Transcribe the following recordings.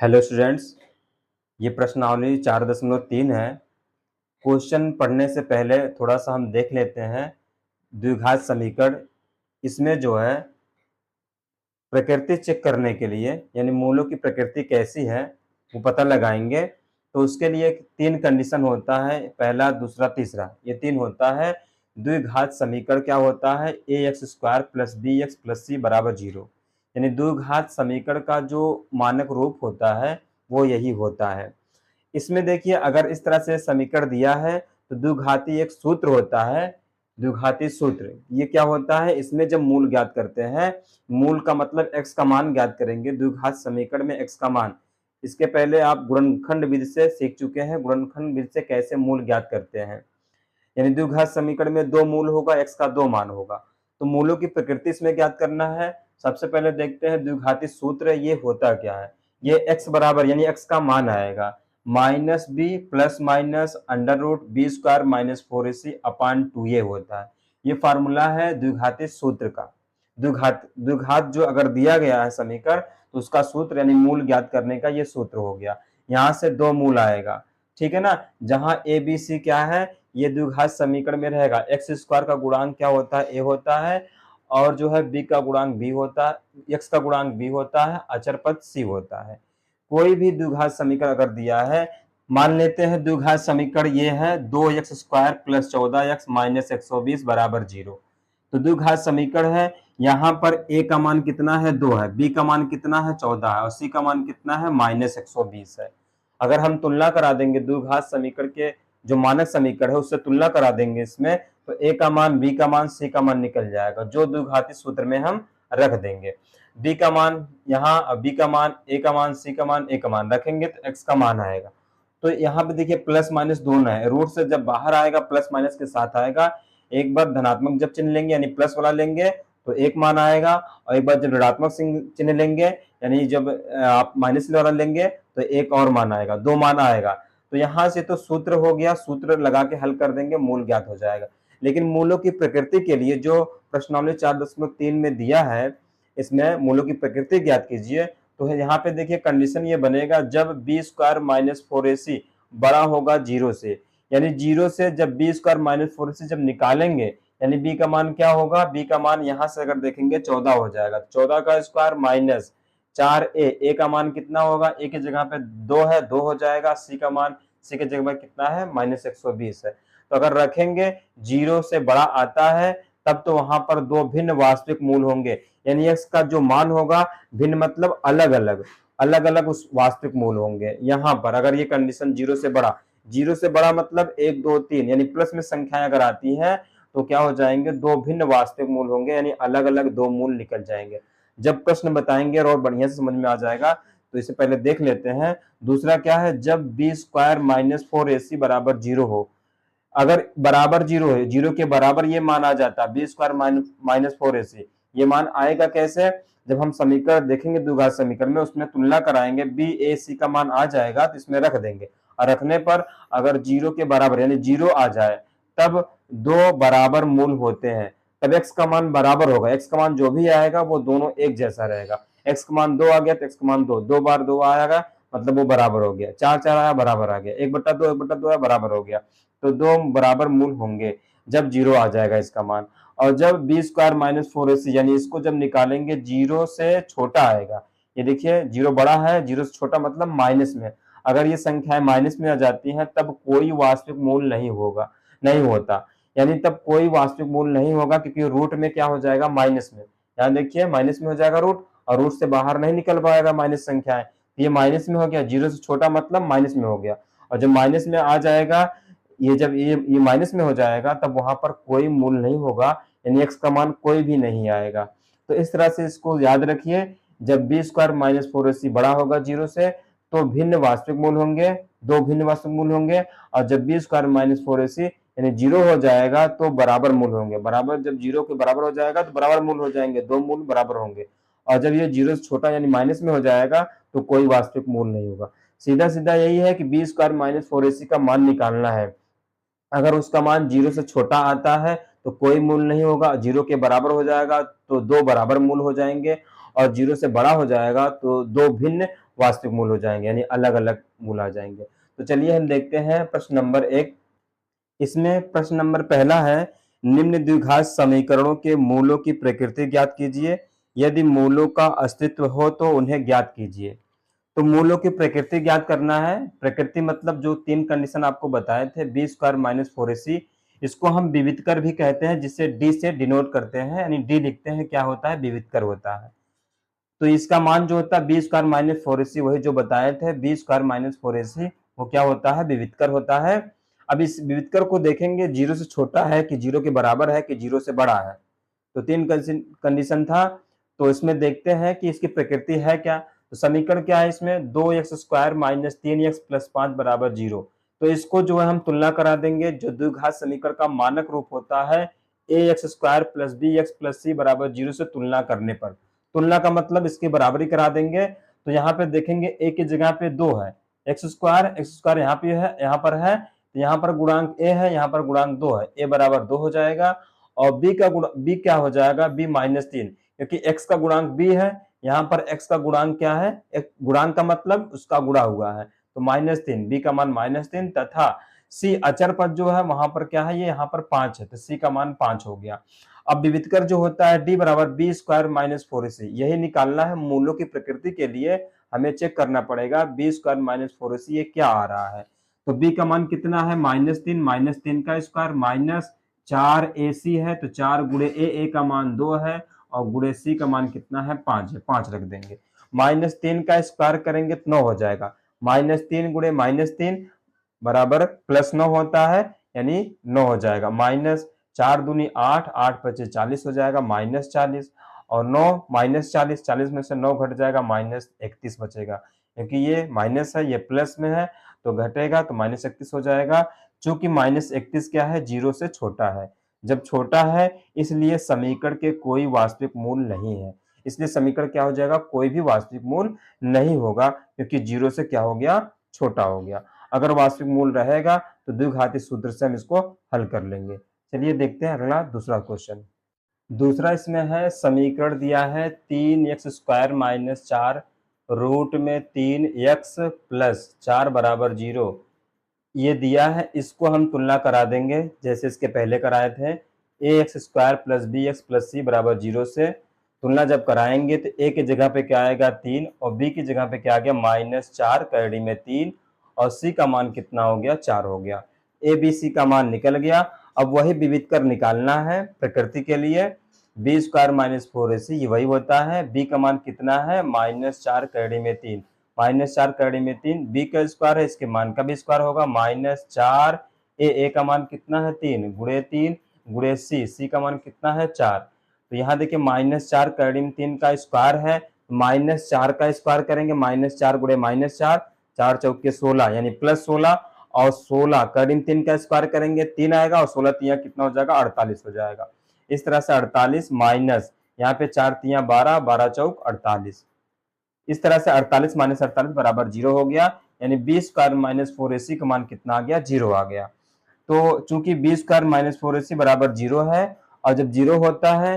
Hello students, ये प्रश्नावली 4.3 है। क्वेश्चन पढ़ने से पहले थोड़ा सा हम देख लेते हैं द्विघात समीकरण। इसमें जो है प्रकृति चेक करने के लिए यानी मूलों की प्रकृति कैसी है वो पता लगाएंगे। तो उसके लिए 3 कंडीशन होता है, पहला दूसरा तीसरा, ये 3 होता है। द्विघात समीकरण क्या होता है? ax² + bx + c = 0। यानी द्विघात समीकरण का जो मानक रूप होता है वो यही होता है। इसमें देखिए, अगर इस तरह से समीकरण दिया है तो द्विघाती एक सूत्र होता है, द्विघाती सूत्र। ये क्या होता है? इसमें जब मूल ज्ञात करते हैं, मूल का मतलब x का मान ज्ञात करेंगे द्विघात समीकरण में, x का मान। इसके पहले आप गुणनखंड विधि से सीख चुके हैं, गुणनखंड विधि से कैसे मूल ज्ञात करते हैं। यानी द्विघात समीकरण में 2 मूल होगा, x का 2 मान होगा। तो मूलों की प्रकृति इसमें ज्ञात करना है। सबसे पहले देखते हैं द्विघाती सूत्र ये होता क्या है। ये x बराबर यानी x का मान आएगा -b ± √b² - 4ac/2a होता है। ये फार्मूला है द्विघाती सूत्र का। द्विघात जो अगर दिया गया है समीकरण तो उसका सूत्र यानी मूल ज्ञात करने का ये सूत्र हो गया। यहाँ से 2 मूल आएगा, ठीक है ना। जहां a b c क्या है, ये द्विघात समीकरण में रहेगा। x² का गुणांक क्या होता है? a होता है, और जो है b का गुणांक b होता है, x का गुणांक b होता है, अचर पद c होता है। कोई भी द्विघात समीकरण अगर दिया है, मान लेते हैं द्विघात समीकरण ये है 2x² + 14x - 120 = 0। तो द्विघात समीकरण है, यहाँ पर a का मान कितना है? 2 है, b का मान कितना है? 14 है, और c का मान कितना है? -120 है। अगर हम तुलना करा देंगे द्विघात समीकरण के जो मानक समीकरण है उससे तुलना करा देंगे इसमें, तो a का मान, b का मान, c का मान निकल जाएगा, जो द्विघाती सूत्र में हम रख देंगे। b का मान यहाँ, b का मान, a का मान, c का मान, a का मान रखेंगे तो x का मान आएगा। तो यहाँ पे देखिए प्लस माइनस दोनों है, रूट से जब बाहर आएगा प्लस माइनस के साथ आएगा। एक बार धनात्मक जब चिन्ह लेंगे यानी प्लस वाला लेंगे तो एक मान आएगा, और एक बार जब ऋणात्मक चिन्ह लेंगे यानी जब आप माइनस वाला लेंगे तो एक और मान आएगा, 2 मान आएगा। तो यहाँ से तो सूत्र हो गया, सूत्र लगा के हल कर देंगे, मूल ज्ञात हो जाएगा। लेकिन मूलों की प्रकृति के लिए जो प्रश्नावली 4.3 में दिया है, इसमें मूलों की प्रकृति ज्ञात कीजिए। तो यहाँ पे देखिए कंडीशन ये बनेगा जब b² - 4ac बड़ा होगा 0 से, यानी 0 से जब b² - 4ac जब निकालेंगे यानी b का मान क्या होगा? b का मान यहाँ से अगर देखेंगे 14 हो जाएगा, 14 का स्क्वायर माइनस 4a, a का मान कितना होगा? a की जगह पे 2 है, 2 हो जाएगा। c का मान, c की जगह पे कितना है? -120 है। तो अगर रखेंगे 0 से बड़ा आता है तब तो वहां पर 2 भिन्न वास्तविक मूल होंगे, यानी x का जो मान होगा भिन्न मतलब अलग अलग उस वास्तविक मूल होंगे। यहाँ पर अगर ये कंडीशन 0 से बड़ा, 0 से बड़ा मतलब 1 2 3 यानी प्लस में संख्याएं अगर आती हैं तो क्या हो जाएंगे? 2 भिन्न वास्तविक मूल होंगे, यानी अलग अलग 2 मूल निकल जाएंगे। जब प्रश्न बताएंगे और बढ़िया से समझ में आ जाएगा। तो इसे पहले देख लेते हैं। दूसरा क्या है? जब b² - 4ac = 0 हो। अगर बराबर 0 है, 0 के बराबर ये मान आ जाता b² - 4ac, ये मान आएगा कैसे? जब हम समीकरण देखेंगे द्विघात समीकरण में, उसमें तुलना कराएंगे, bac का मान आ जाएगा तो इसमें रख देंगे, और रखने पर अगर 0 के बराबर यानी 0 आ जाए तब 2 बराबर मूल होते हैं, तब x का मान बराबर होगा। x का मान जो भी आएगा वो दोनों एक जैसा रहेगा। x का मान 2 आ गया तो x का मान 2, 2 बार 2 आएगा मतलब वो बराबर हो गया। 4 4 आया बराबर आ गया, 1/2 1/2 आया बराबर हो गया। तो 2 बराबर मूल होंगे जब 0 आ जाएगा इसका मान। और जब b² - 4ac यानी इसको जब निकालेंगे 0 से छोटा आएगा, ये देखिए 0 बड़ा है, 0 से छोटा मतलब माइनस में। अगर ये संख्याएं माइनस में आ जाती हैं तब कोई वास्तविक मूल नहीं होता, यानी तब कोई वास्तविक मूल नहीं होगा, क्योंकि रूट में क्या हो जाएगा? माइनस में। यहाँ देखिए माइनस में हो जाएगा रूट, और रूट से बाहर नहीं निकल पाएगा माइनस संख्याएं। ये माइनस में हो गया, 0 से छोटा मतलब माइनस में हो गया। और जब माइनस में आ जाएगा, ये जब ये माइनस में हो जाएगा तब वहां पर कोई मूल नहीं होगा, यानी x का मान कोई भी नहीं आएगा। तो इस तरह से इसको याद रखिए। जब b² - 4ac बड़ा होगा 0 से तो भिन्न वास्तविक मूल होंगे, 2 भिन्न वास्तविक मूल होंगे। और जब b² - 4ac यानी 0 हो जाएगा तो बराबर मूल होंगे, बराबर जब 0 के बराबर हो जाएगा तो बराबर मूल हो जाएंगे, 2 मूल बराबर होंगे। और जब ये 0 से छोटा यानी माइनस में हो जाएगा तो कोई वास्तविक मूल नहीं होगा। सीधा सीधा यही है कि b² - 4ac का मान निकालना है। अगर उसका मान 0 से छोटा आता है तो कोई मूल नहीं होगा, 0 के बराबर हो जाएगा तो 2 बराबर मूल हो जाएंगे। और 0 से बड़ा हो जाएगा तो दो भिन्न वास्तविक मूल हो जाएंगे, यानी अलग अलग मूल आ जाएंगे। तो चलिए हम देखते हैं प्रश्न नंबर 1। इसमें प्रश्न नंबर पहला है, निम्न द्विघात समीकरणों के मूलों की प्रकृति ज्ञात कीजिए, यदि मूलों का अस्तित्व हो तो उन्हें ज्ञात कीजिए। तो मूलों की प्रकृति ज्ञात करना है। प्रकृति मतलब जो 3 कंडीशन आपको बताए थे, बी स्क्वायर माइनस 4ac, इसको हम विविधकर भी कहते हैं, जिसे डी से डिनोट करते हैं, यानी डी लिखते हैं, क्या होता है, विविधकर होता है। तो इसका मान जो होता है बी स्क्वायर माइनस 4ac, वही जो बताए थे बी स्क्वायर माइनस 4ac, वो क्या होता है, विविधकर होता है। अब इस विविधकर को देखेंगे, 0 से छोटा है कि 0 के बराबर है कि 0 से बड़ा है। तो 3 कंडीशन था, तो इसमें देखते हैं कि इसकी प्रकृति है क्या। तो समीकरण क्या है इसमें, 2x square minus 3x plus 5 बराबर 0। तो इसको जो है हम तुलना करा देंगे। जो द्विघात समीकरण का मानक रूप होता है ax square plus bx plus c बराबर 0 से तुलना करने पर, तुलना का मतलब इसकी बराबरी करा देंगे। तो यहाँ पे देखेंगे a की जगह पे 2 है, x स्क्वायर यहाँ पे है, यहाँ पर है, तो यहाँ पर गुणांक a है, यहाँ पर गुणांक 2 है, a बराबर 2 हो जाएगा। और b क्या हो जाएगा, b माइनस 3, क्योंकि x का गुणांक b है, यहाँ पर x का गुणांक क्या है, गुणांक का मतलब उसका गुणा हुआ है, तो -3, b का मान -3, तथा c अचर पद जो है वहां पर क्या है, ये यहाँ पर 5 है, तो c का मान 5 हो गया। अब विविधकर जो होता है d बराबर बी स्क्वायर माइनस 4ac, यही निकालना है। मूलों की प्रकृति के लिए हमें चेक करना पड़ेगा बी स्क्वायर माइनस 4ac ये क्या आ रहा है। तो b का मान कितना है, -3 का स्क्वायर माइनस 4ac है, तो 4 गुणे a का मान 2 है, और गुणे c का मान कितना है, 5 है, 5 रख देंगे। -3 का स्क्वायर करेंगे तो 9 हो जाएगा, -3 गुणे -3 बराबर +9 होता है, यानी 9 हो जाएगा। माइनस 4 दूनी 8, 8 पचे 40 हो जाएगा, -40, और 9 -40, 40 में से 9 घट जाएगा, -31 बचेगा, क्योंकि ये माइनस है, ये प्लस में है, तो घटेगा तो -31 हो जाएगा। चूंकि -31 क्या है, 0 से छोटा है। जब छोटा है इसलिए समीकरण के कोई वास्तविक मूल नहीं है, इसलिए समीकरण क्या हो जाएगा, कोई भी वास्तविक मूल नहीं होगा, क्योंकि 0 से क्या हो गया, छोटा हो गया। अगर वास्तविक मूल रहेगा तो द्विघाती सूत्र से हम इसको हल कर लेंगे। चलिए देखते हैं अगला दूसरा क्वेश्चन। दूसरा इसमें है, समीकरण दिया है 3x स्क्वायर माइनस 4 रूट में 3x प्लस 4 बराबर 0, ये दिया है। इसको हम तुलना करा देंगे जैसे इसके पहले कराए थे, ax square plus bx plus c बराबर 0 से। तुलना जब कराएंगे तो a की जगह पे क्या आएगा, 3, और b की जगह पे क्या आ गया, -4 कैडी में 3, और c का मान कितना हो गया, 4 हो गया। a b c का मान निकल गया। अब वही विविधकर निकालना है प्रकृति के लिए, बी स्क्वायर माइनस 4ac ये वही होता है। b का मान कितना है, -4 कैडी में 3, -4 कैडी में 3, b का स्क्वायर है, इसके मान का भी स्क्वायर होगा, -4, a का मान कितना है, 3 गुणे 3 गुणे c का मान कितना है, 4। तो यहाँ देखिए -4 कैडी में 3 का स्क्वायर है, -4 का स्क्वायर करेंगे, -4 गुणे -4, 4 चौके 16 यानी +16, और 16 कैडी में 3 का स्क्वायर करेंगे 3 आएगा, और 16 तिया कितना हो जाएगा, 48 हो जाएगा। इस तरह से 48 माइनस यहाँ पे 4 तिया 12, 12 चौक 48, इस तरह से 48 माइनस 48 बराबर 0 हो गया, यानी बी स्क्वायर माइनस 4ac का मान कितना आ गया, 0 आ गया। तो चूंकि बी स्क्वायर माइनस 4ac बराबर 0 है, और जब 0 होता है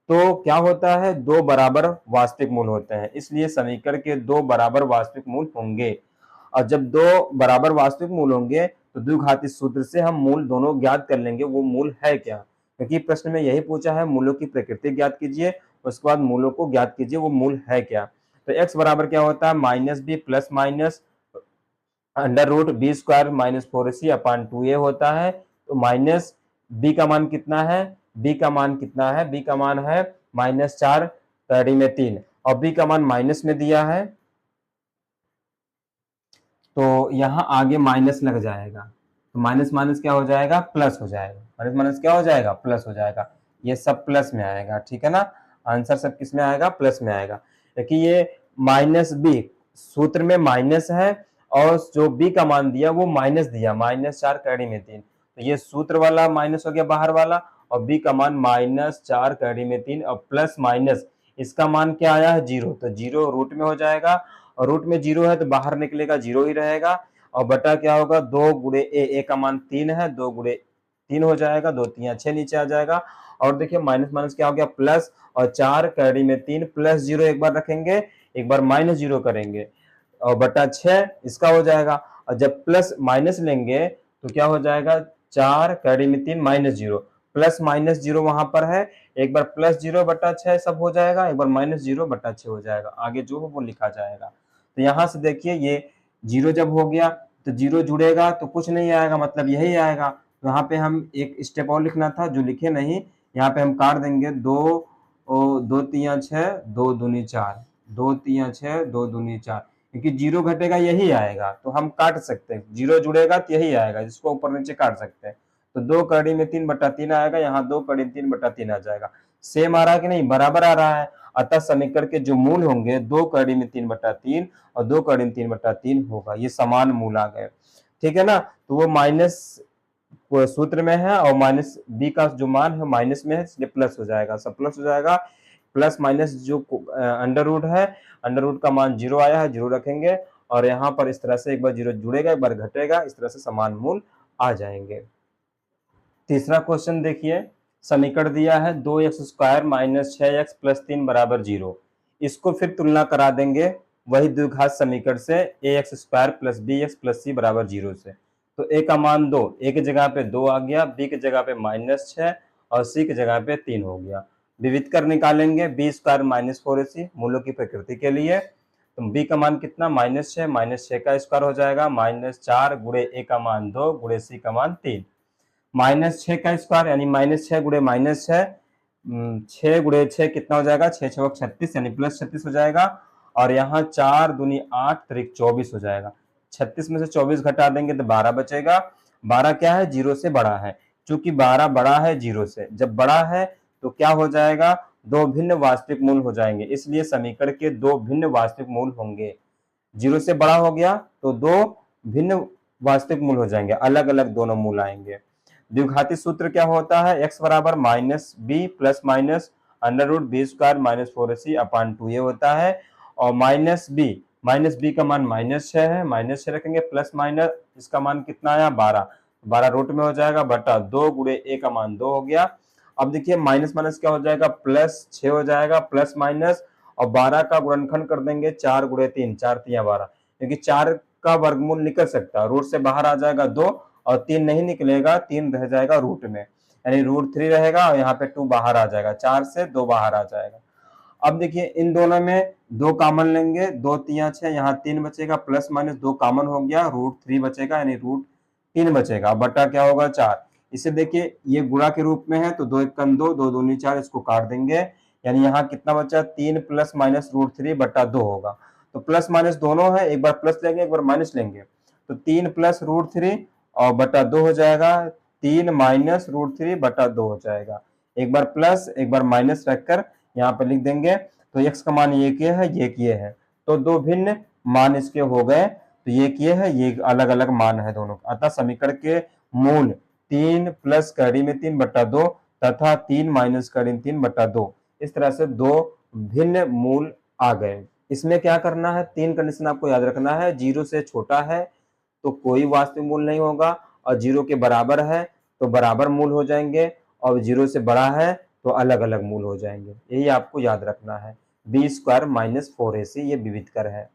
तो क्या होता है, 2 बराबर वास्तविक मूल होते हैं, इसलिए समीकरण के 2 बराबर वास्तविक मूल होंगे। और जब 2 बराबर वास्तविक मूल होंगे तो द्विघाती सूत्र से हम मूल दोनों ज्ञात कर लेंगे, वो मूल है क्या, क्योंकि प्रश्न में यही पूछा है, मूलों की प्रकृति ज्ञात कीजिए, उसके बाद मूलों को ज्ञात कीजिए, वो मूल है क्या। तो x बराबर क्या होता है, -b plus minus under root b square minus 4ac upon 2a होता है। तो माइनस b का मान कितना है, b का मान कितना है, b का मान है -4 कैडी में 3, और b का मान माइनस में दिया है, तो यहाँ आगे माइनस लग जाएगा, तो माइनस माइनस क्या हो जाएगा, प्लस हो जाएगा, माइनस माइनस क्या हो जाएगा, प्लस हो जाएगा। ये सब प्लस में आएगा, ठीक है ना, आंसर सब किस में आएगा, प्लस में आएगा। देखिए ये -b सूत्र में माइनस है, और जो b का मान दिया वो माइनस दिया, -4 कैडी में 3, तो ये सूत्र वाला माइनस हो गया बाहर वाला, और b का मान -4 कैडी में 3, और प्लस माइनस इसका मान क्या आया है, 0, तो 0 रूट में हो जाएगा, और रूट में 0 है तो बाहर निकलेगा 0 ही रहेगा, और बटा क्या होगा, 2 गुणे a का मान 3 है, 2 गुणे 3 हो जाएगा, 2 3 6 नीचे आ जाएगा, और देखिए माइनस माइनस क्या हो गया प्लस, और 4 कैरी में 3 प्लस 0 एक बार रखेंगे, एक बार माइनस 0 करेंगे और बटा 6 इसका हो जाएगा। और जब प्लस माइनस लेंगे तो क्या हो जाएगा, 4 कैरी में 3 माइनस 0, प्लस माइनस 0 वहां पर है, एक बार प्लस 0 बटा 6 सब हो जाएगा, एक बार माइनस 0 बटा 6 हो जाएगा, आगे जो हो वो लिखा जाएगा। तो यहाँ से देखिए ये 0 जब हो गया तो 0 जुड़ेगा तो कुछ नहीं आएगा, मतलब यही आएगा। तो यहाँ पे हम एक स्टेप और लिखना था जो लिखे नहीं, यहाँ पे हम काट देंगे, 2 3 6 2 दूनी 4, 2 3 6 2 दूनी 4, क्योंकि 0 घटेगा यही आएगा तो हम काट सकते हैं, 0 जुड़ेगा तो यही आएगा, जिसको ऊपर नीचे काट सकते हैं। तो 2 कड़ी में 3 बटा 3 आएगा, यहाँ 2 कड़ी 3 बटा 3 आ जाएगा। सेम आ रहा है कि नहीं, बराबर आ रहा है। अतः समीकरण के जो मूल होंगे 2 कड़ी में 3 बटा 3 और 2 कड़ी में 3 बटा 3 होगा, ये समान मूल आ गए, ठीक है ना। तो वो माइनस सूत्र में है और माइनस बी का जो मान है माइनस में है, इसलिए प्लस हो जाएगा, सब प्लस हो जाएगा। प्लस माइनस जो अंडर रूट है, अंडर रूट का मान 0 आया है, 0 रखेंगे और यहाँ पर इस तरह से एक बार 0 जुड़ेगा एक बार घटेगा, इस तरह से समान मूल आ जाएंगे। तीसरा क्वेश्चन देखिए, समीकरण दिया है 2x² माइनस 6x प्लस 3 बराबर 0। इसको फिर तुलना करा देंगे वही द्विघात समीकरण से ax² plus bx plus c बराबर 0 से। तो a का मान 2, a की जगह पे 2 आ गया, b की जगह पे -6 और c की जगह पे 3 हो गया। विविधकर निकालेंगे, b² माइनस 4ac मूलों की प्रकृति के लिए। तो b का मान कितना, -6 का स्क्वायर हो जाएगा, -4 गुणे a का मान 2 गुणे c का मान 3, -6 का स्क्वायर यानी -6 गुणे -6, 6 गुणे 6 कितना हो जाएगा, 6 6 36 यानी प्लस 36 हो जाएगा। और यहाँ 4 दूनी 8 त्रिक 24 हो जाएगा। 36 में से 24 घटा देंगे तो 12 बचेगा। 12 क्या है, 0 से बड़ा है। चूंकि 12 बड़ा है 0 से, जब बड़ा है तो क्या हो जाएगा, दो भिन्न वास्तविक मूल हो जाएंगे, इसलिए समीकरण के दो भिन्न वास्तविक मूल होंगे। 0 से बड़ा हो गया तो दो भिन्न वास्तविक मूल हो जाएंगे, अलग अलग दोनों मूल आएंगे। द्विघाती सूत्र क्या होता है, x बराबर minus b plus minus under root b² minus 4ac upon 2 ये होता है। और माइनस बी का मान -6 है, -6 रखेंगे, प्लस माइनस इसका मान कितना आया 12, 12 रूट में हो जाएगा, बटा 2 गुणे a का मान 2 हो गया। अब देखिए माइनस माइनस क्या हो जाएगा, प्लस 6 हो जाएगा, प्लस माइनस और 12 का गुणनखंड कर देंगे, 4 गुणे 3, 4 3 12, क्योंकि 4 का वर्गमूल निकल सकता है, रूट से बाहर आ जाएगा 2 और 3 नहीं निकलेगा, 3 रह जाएगा रूट में, यानी √3 रहेगा और यहाँ पे 2 बाहर आ जाएगा, 4 से 2 बाहर आ जाएगा। अब देखिए इन दोनों में 2 कॉमन लेंगे, 2 3 6, यहाँ 3 बचेगा, प्लस माइनस 2 कॉमन हो गया, √3 बचेगा यानी √3 बचेगा, बटा क्या होगा 4। इसे देखिए ये गुणा के रूप में है तो 2 1 2, 2 दूनी 4, इसको काट देंगे, यानी यहाँ कितना बचा, 3 प्लस माइनस √3 बटा 2 होगा। तो प्लस माइनस दोनों है, एक बार प्लस लेंगे एक बार माइनस लेंगे, तो 3 प्लस √3 और बटा 2 हो जाएगा, 3 माइनस √3 बटा 2 हो जाएगा। एक बार प्लस एक बार माइनस रखकर यहाँ पे लिख देंगे, तो x का मान ये किए है, ये किए है, तो दो भिन्न मान इसके हो गए, तो ये किए है, ये अलग अलग मान है दोनों। अतः समीकरण के मूल 3 प्लस कड़ी में 3 बटा 2 तथा 3 माइनस कड़ी में 3 बटा 2, इस तरह से दो भिन्न मूल आ गए। इसमें क्या करना है, 3 कंडीशन आपको याद रखना है, 0 से छोटा है तो कोई वास्तविक मूल नहीं होगा, और 0 के बराबर है तो बराबर मूल हो जाएंगे, और 0 से बड़ा है तो अलग अलग मूल हो जाएंगे। यही आपको याद रखना है। b² माइनस 4ac ये विविधकर है।